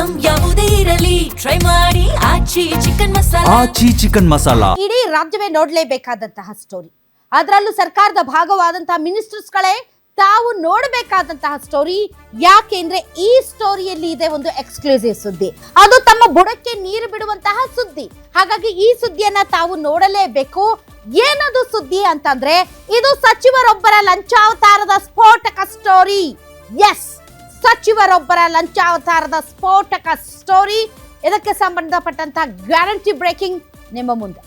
Item ಯಾವುದೇ ಇರಲಿ try ಮಾಡಿ ಆಚಿ ಚಿಕನ್ ಮಸಾಲಾ. ಆಚಿ ಚಿಕನ್ ಮಸಾಲಾ ಇಡೀ ರಾಜ್ಯವೇ ನೋಡಲೇಬೇಕಾದಂತಹ ಸ್ಟೋರಿ. ಅದರಲ್ಲೂ ಸರ್ಕಾರದ ಭಾಗವಾದಂತಹ ಮಿನಿಸ್ಟರ್ಸ್ಗಳೇ ತಾವು ನೋಡಬೇಕಾದಂತಹ ಸ್ಟೋರಿ. ಯಾಕೆಂದ್ರೆ ಈ ಸ್ಟೋರಿಯಲ್ಲಿ ಇದೆ ಒಂದು ಎಕ್ಸ್ಕ್ಲೂಸಿವ್ ಸುದ್ದಿ, ಅದು ತಮ್ಮ ಬುಡಕ್ಕೆ ನೀರು ಬಿಡುವಂತಹ ಸುದ್ದಿ. ಹಾಗಾಗಿ ಈ ಸುದ್ದಿಯನ್ನ ತಾವು ನೋಡಲೇಬೇಕು. ಏನದು ಸುದ್ದಿ ಅಂತಂದ್ರೆ ಇದು ಸಚಿವರೊಬ್ಬರ ಲಂಚಾವತಾರದ ಸ್ಫೋಟಕ ಸ್ಟೋರಿ. ಎಸ್, ಸಚಿವರೊಬ್ಬರ ಲಂಚಾವತಾರದ ಸ್ಫೋಟಕ ಸ್ಟೋರಿ. ಇದಕ್ಕೆ ಸಂಬಂಧಪಟ್ಟಂತಹ ಗ್ಯಾರಂಟಿ ಬ್ರೇಕಿಂಗ್ ನಿಮ್ಮ ಮುಂದೆ.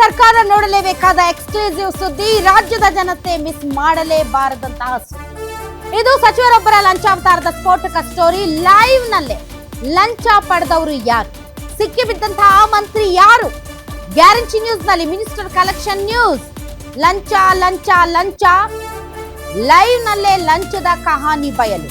ಸರ್ಕಾರ ನೋಡಲೇಬೇಕಾದ ಎಕ್ಸ್ಕ್ಲೂಸಿವ್ ಸುದ್ದಿ, ರಾಜ್ಯದ ಜನತೆ ಮಿಸ್ ಮಾಡಲೇಬಾರದಂತಹ ಸುದ್ದಿ. ಇದು ಸಚಿವರೊಬ್ಬರ ಲಂಚಾವತಾರದ ಸ್ಫೋಟಕ ಸ್ಟೋರಿ. ಲೈವ್ ನಲ್ಲೇ ಲಂಚ ಪಡೆದವರು ಯಾರು, ಸಿಕ್ಕಿಬಿದ್ದಂತಹ ಮಂತ್ರಿ ಯಾರು? ಗ್ಯಾರಂಟಿ ನ್ಯೂಸ್ ನಲ್ಲಿ ಮಿನಿಸ್ಟರ್ ಕಲೆಕ್ಷನ್ ನ್ಯೂಸ್. ಲಂಚ ಲಂಚ ಲಂಚ, ಲೈವ್ ನಲ್ಲೇ ಲಂಚದ ಕಹಾನಿ ಬಯಲು.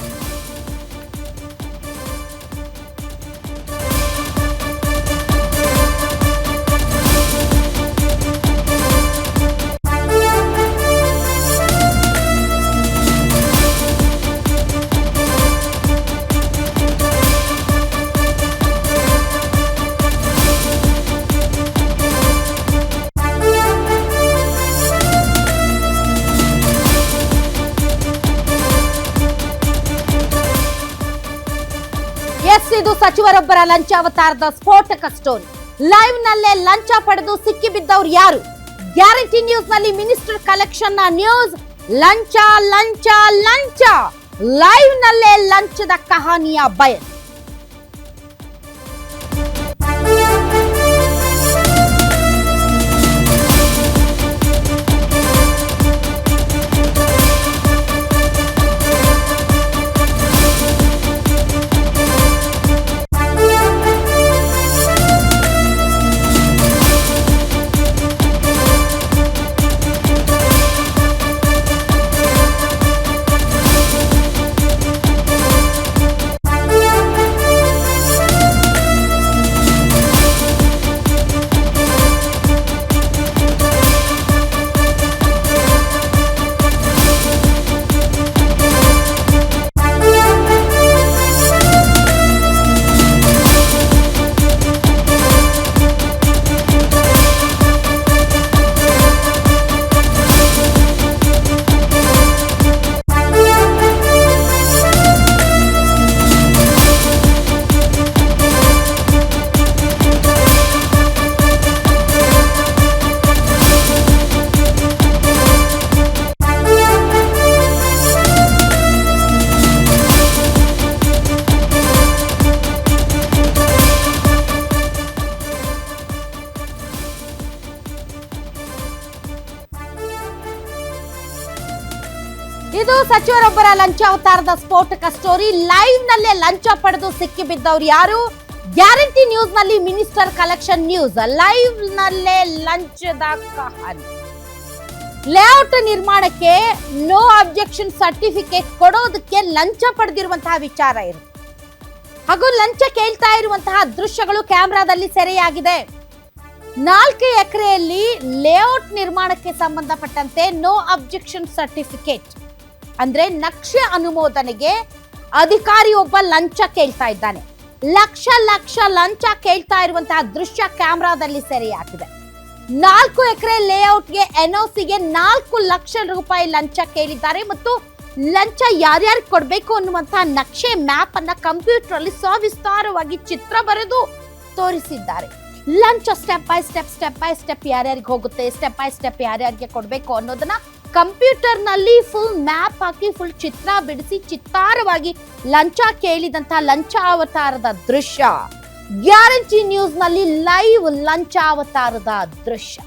ಇದು ಸಚಿವರೊಬ್ಬರ ಲಂಚಾವತಾರದ ಸ್ಫೋಟಕ ಸ್ಟೋರಿ. ಲೈವ್ ನಲ್ಲೇ ಲಂಚ ಪಡೆದು ಸಿಕ್ಕಿಬಿದ್ದವರು ಯಾರು? ಗ್ಯಾರಂಟಿ ನ್ಯೂಸ್ ನಲ್ಲಿ ಮಿನಿಸ್ಟರ್ ಕಲೆಕ್ಷನ್ ನ್ಯೂಸ್. ಲಂಚ ಲಂಚ ಲಂಚ, ಲೈವ್ ನಲ್ಲೇ ಲಂಚದ ಕಹಾನಿಯ ಬಯಲು. ಇದು ಸಚಿವರೊಬ್ಬರ ಲಂಚಾವತಾರದ ಸ್ಫೋಟಕ ಸ್ಟೋರಿ. ಲೈವ್ ನಲ್ಲೇ ಲಂಚ ಪಡೆದು ಸಿಕ್ಕಿಬಿದ್ದವರು ಯಾರು? ಗ್ಯಾರಂಟಿ ನ್ಯೂಸ್ ನಲ್ಲಿ ಮಿನಿಸ್ಟರ್ ಕಲೆಕ್ಷನ್ ನ್ಯೂಸ್. ಲೈವ್ ನಲ್ಲೇ ಲಂಚದ ಕಹಾನಿ. ಲೇಔಟ್ ನಿರ್ಮಾಣಕ್ಕೆ ನೋ ಅಬ್ಜೆಕ್ಷನ್ ಸರ್ಟಿಫಿಕೇಟ್ ಕೊಡೋದಕ್ಕೆ ಲಂಚ ಪಡೆದಿರುವಂತಹ ವಿಚಾರ ಇರುತ್ತೆ. ಹಾಗೂ ಲಂಚ ಕೇಳ್ತಾ ಇರುವಂತಹ ದೃಶ್ಯಗಳು ಕ್ಯಾಮೆರಾದಲ್ಲಿ ಸೆರೆಯಾಗಿದೆ. 4 ಎಕರೆಯಲ್ಲಿ ಲೇಔಟ್ ನಿರ್ಮಾಣಕ್ಕೆ ಸಂಬಂಧಪಟ್ಟಂತೆ ನೋ ಅಬ್ಜೆಕ್ಷನ್ ಸರ್ಟಿಫಿಕೇಟ್ ಅಂದ್ರೆ ನಕ್ಷೆ ಅನುಮೋದನೆಗೆ ಅಧಿಕಾರಿ ಒಬ್ಬ ಲಂಚ ಕೇಳ್ತಾ ಇದ್ದಾನೆ. ಲಕ್ಷ ಲಕ್ಷ ಲಂಚ ಕೇಳ್ತಾ ಇರುವಂತಹ ದೃಶ್ಯ ಕ್ಯಾಮೆರಾದಲ್ಲಿ ಸೆರೆಯಾಗಿದೆ. 4 ಎಕರೆ ಲೇಔಟ್ಗೆ ಎನ್ಒಸಿಗೆ 4 ಲಕ್ಷ ರೂಪಾಯಿ ಲಂಚ ಕೇಳಿದ್ದಾರೆ ಮತ್ತು ಲಂಚ ಯಾರ್ಯಾರಿಗೆ ಕೊಡಬೇಕು ಅನ್ನುವಂತಹ ನಕ್ಷೆ ಮ್ಯಾಪ್ ಅನ್ನ ಕಂಪ್ಯೂಟರ್ ಅಲ್ಲಿ ಸವಿಸ್ತಾರವಾಗಿ ಚಿತ್ರ ಬರೆದು ತೋರಿಸಿದ್ದಾರೆ. ಲಂಚ ಸ್ಟೆಪ್ ಬೈ ಸ್ಟೆಪ್ ಯಾರ್ಯಾರಿಗೆ ಹೋಗುತ್ತೆ, ಸ್ಟೆಪ್ ಬೈ ಸ್ಟೆಪ್ ಯಾರ್ಯಾರಿಗೆ ಕೊಡಬೇಕು ಅನ್ನೋದನ್ನ ಕಂಪ್ಯೂಟರ್ ನಲ್ಲಿ ಫುಲ್ ಮ್ಯಾಪ್ ಹಾಕಿ ಫುಲ್ ಚಿತ್ರ ಬಿಡಿಸಿ ಚಿತ್ತಾರವಾಗಿ ಲಂಚ ಕೇಳಿದಂತ ಲಂಚಾವತಾರದ ದೃಶ್ಯ ಗ್ಯಾರಂಟಿ ನ್ಯೂಸ್ ನಲ್ಲಿ ಲೈವ್ ಲಂಚಾವತಾರದ ದೃಶ್ಯ.